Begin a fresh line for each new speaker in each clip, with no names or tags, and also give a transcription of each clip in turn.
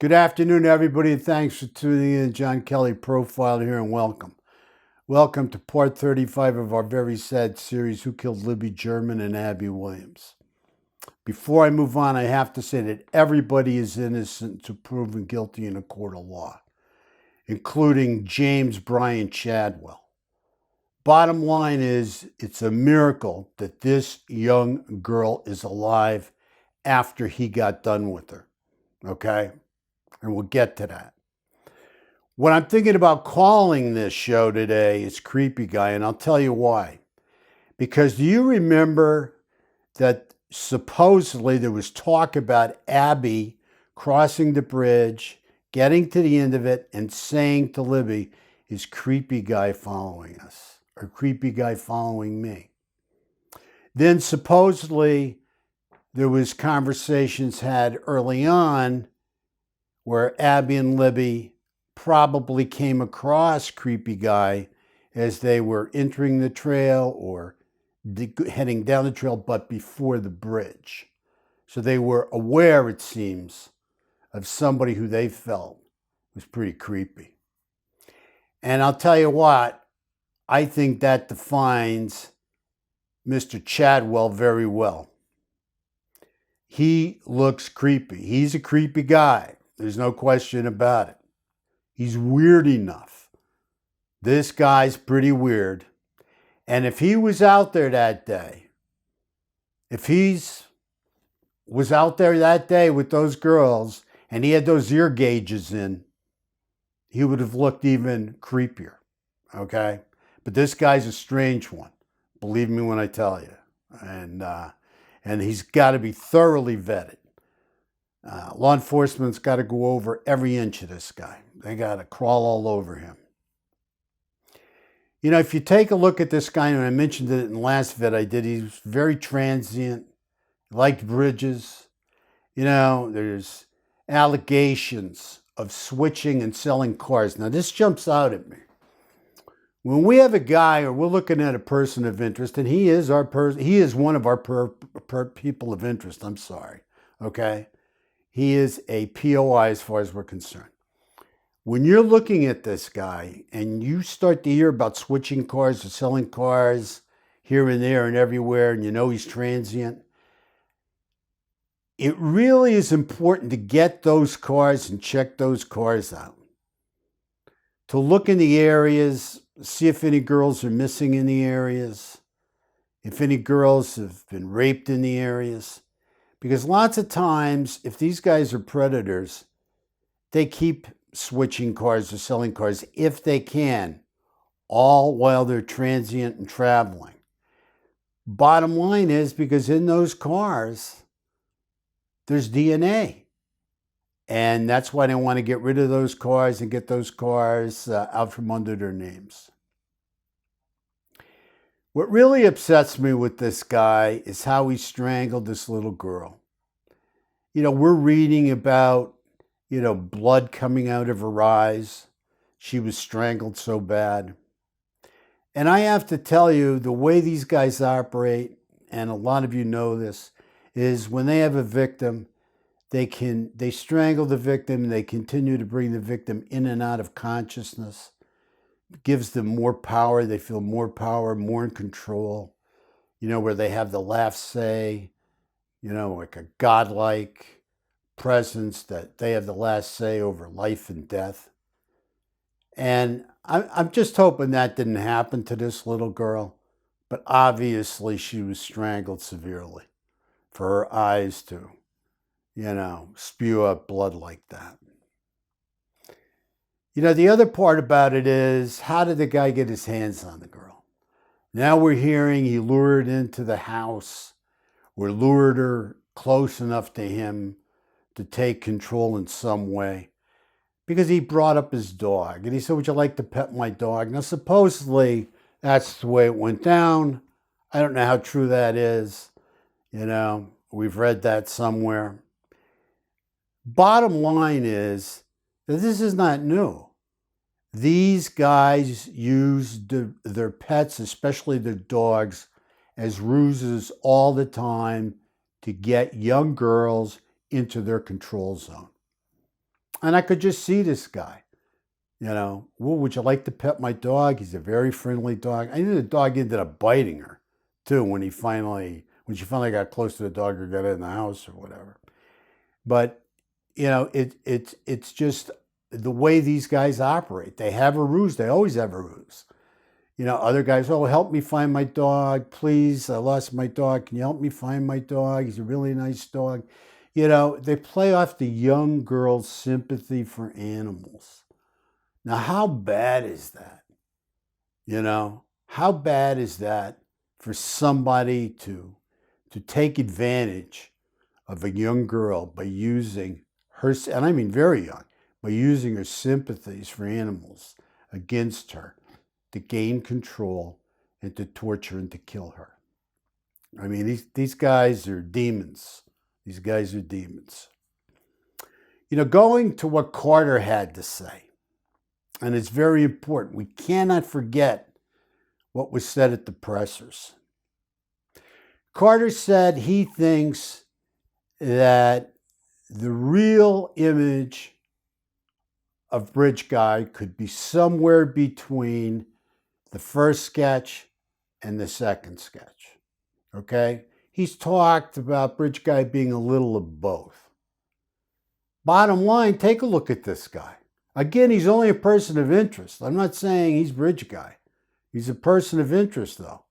Good afternoon, everybody, and thanks for tuning in to John Kelly Profile here, and welcome. Welcome to part 35 of our very sad series, Who Killed Libby German and Abby Williams. Before I move on, I have to say that everybody is innocent until proven guilty in a court of law, including James Chadwell. Bottom line is, it's a miracle that this young girl is alive after he got done with her, okay? And we'll get to that. What I'm thinking about calling this show today is Creepy Guy, and I'll tell you why. Because do you remember that supposedly there was talk about Abby crossing the bridge, getting to the end of it, and saying to Libby, "Is Creepy Guy following us? Or Creepy Guy following me?" Then supposedly there was conversations had early on where Abby and Libby probably came across Creepy Guy as they were entering the trail or heading down the trail, but before the bridge. So they were aware, it seems, of somebody who they felt was pretty creepy. And I'll tell you what, I think that defines Mr. Chadwell very well. He looks creepy. He's a creepy guy. There's no question about it. He's weird enough. This guy's pretty weird. And if he was out there that day, if he's was out there that day with those girls and he had those ear gauges in, he would have looked even creepier. Okay? But this guy's a strange one. Believe me when I tell you. And he's got to be thoroughly vetted. Law enforcement's got to go over every inch of this guy. They got to crawl all over him. You know, if you take a look at this guy, and I mentioned it in the last vid I did, he's very transient, liked bridges. You know, there's allegations of switching and selling cars. Now, this jumps out at me. When we have a guy, or we're looking at a person of interest, and he is one of our people of interest. I'm sorry, okay? He is a POI as far as we're concerned. When you're looking at this guy and you start to hear about switching cars or selling cars here and there and everywhere, and you know he's transient, it really is important to get those cars and check those cars out. To look in the areas, see if any girls are missing in the areas, if any girls have been raped in the areas. Because lots of times, if these guys are predators, they keep switching cars or selling cars if they can, all while they're transient and traveling. Bottom line is, because in those cars, there's DNA. And that's why they want to get rid of those cars and get those cars out from under their names. What really upsets me with this guy is how he strangled this little girl. You know, we're reading about, blood coming out of her eyes. She was strangled so bad. And I have to tell you, the way these guys operate, and a lot of you know this, is when they have a victim, they strangle the victim and they continue to bring the victim in and out of consciousness. It gives them more power. They feel more power, more in control, where they have the last say, like a godlike presence, that they have the last say over life and death. And I'm just hoping that didn't happen to this little girl, but obviously she was strangled severely for her eyes to, spew out blood like that. The other part about it is, how did the guy get his hands on the girl? Now we're hearing he lured into the house, or lured her close enough to him to take control in some way, because he brought up his dog. And he said, "Would you like to pet my dog?" Now, supposedly, that's the way it went down. I don't know how true that is. We've read that somewhere. Bottom line is that this is not new. These guys use their pets, especially their dogs, as ruses all the time to get young girls into their control zone. And I could just see this guy. Well, would you like to pet my dog? He's a very friendly dog. I knew the dog ended up biting her, too, when she finally got close to the dog or got in the house or whatever. But, it's just the way these guys operate. They have a ruse. They always have a ruse. Other guys, oh, help me find my dog, please. I lost my dog. Can you help me find my dog? He's a really nice dog. They play off the young girl's sympathy for animals. Now, how bad is that? How bad is that for somebody to take advantage of a young girl by using her, and I mean very young, by using her sympathies for animals against her to gain control and to torture and to kill her? I mean, these guys are demons. These guys are demons. Going to what Carter had to say, and it's very important. We cannot forget what was said at the pressers. Carter said he thinks that the real image of Bridge Guy could be somewhere between the first sketch and the second sketch. Okay? He's talked about Bridge Guy being a little of both. Bottom line, take a look at this guy. Again, he's only a person of interest. I'm not saying he's Bridge Guy. He's a person of interest, though.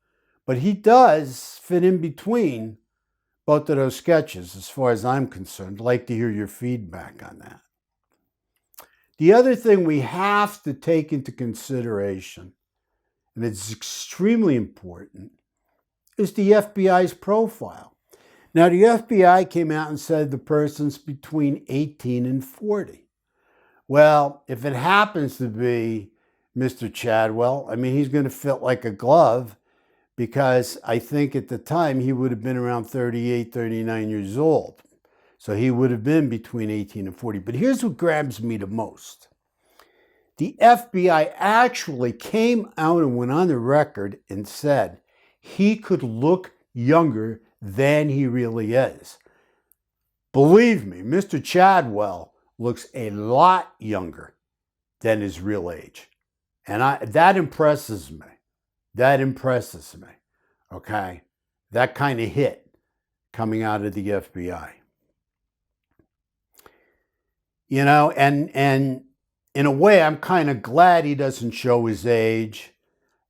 But he does fit in between both of those sketches, as far as I'm concerned. I'd like to hear your feedback on that. The other thing we have to take into consideration, and it's extremely important, is the FBI's profile. Now, the FBI came out and said the person's between 18 and 40. Well, if it happens to be Mr. Chadwell, I mean, he's going to fit like a glove, because I think at the time he would have been around 38, 39 years old. So he would have been between 18 and 40. But here's what grabs me the most. The FBI actually came out and went on the record and said he could look younger than he really is. Believe me, Mr. Chadwell looks a lot younger than his real age. And that impresses me. That impresses me. Okay? That kind of hit coming out of the FBI. And in a way, I'm kind of glad he doesn't show his age.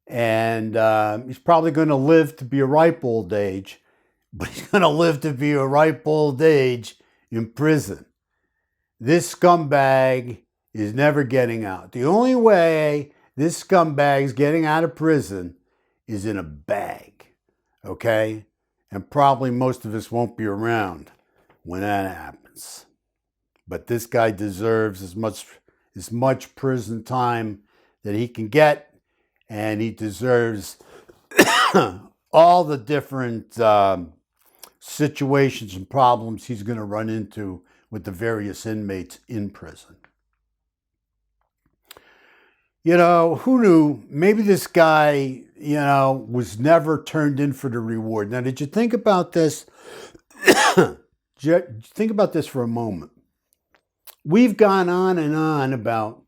And he's probably going to live to be a ripe old age. But he's going to live to be a ripe old age in prison. This scumbag is never getting out. The only way this scumbag's getting out of prison is in a bag. Okay? And probably most of us won't be around when that happens. But this guy deserves as much prison time that he can get, and he deserves all the different situations and problems he's going to run into with the various inmates in prison. Who knew? Maybe this guy, was never turned in for the reward. Now, did you think about this? Think about this for a moment. We've gone on and on about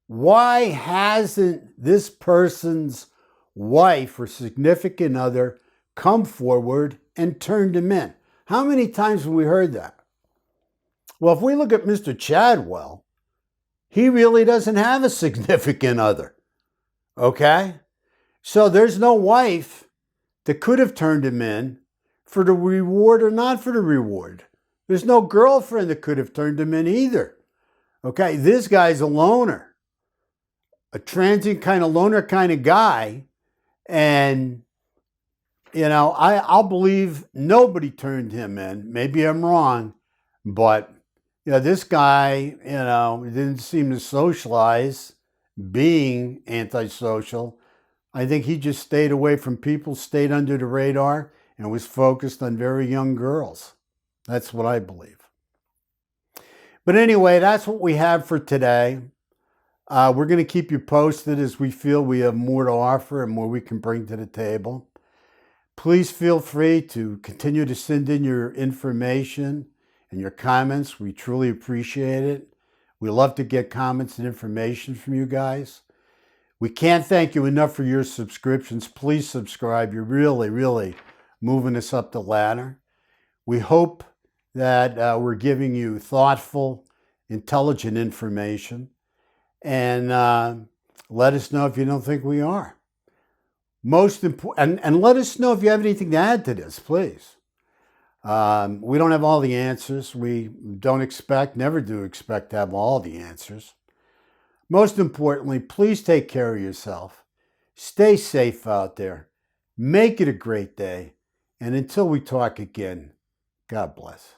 why hasn't this person's wife or significant other come forward and turned him in? How many times have we heard that? Well, if we look at Mr. Chadwell, he really doesn't have a significant other. Okay? So there's no wife that could have turned him in for the reward or not for the reward. There's no girlfriend that could have turned him in either. Okay? This guy's a loner. A transient kind of loner kind of guy. And, I'll believe nobody turned him in. Maybe I'm wrong. But, this guy, didn't seem to socialize, being antisocial. I think he just stayed away from people, stayed under the radar, and was focused on very young girls. That's what I believe. But anyway, that's what we have for today. We're going to keep you posted as we feel we have more to offer and more we can bring to the table. Please feel free to continue to send in your information and your comments. We truly appreciate it. We love to get comments and information from you guys. We can't thank you enough for your subscriptions. Please subscribe. You're really, really moving us up the ladder. We hope that we're giving you thoughtful, intelligent information. And let us know if you don't think we are. Most important, and let us know if you have anything to add to this, please. We don't have all the answers. We don't expect, never do expect to have all the answers. Most importantly, please take care of yourself. Stay safe out there. Make it a great day. And until we talk again, God bless.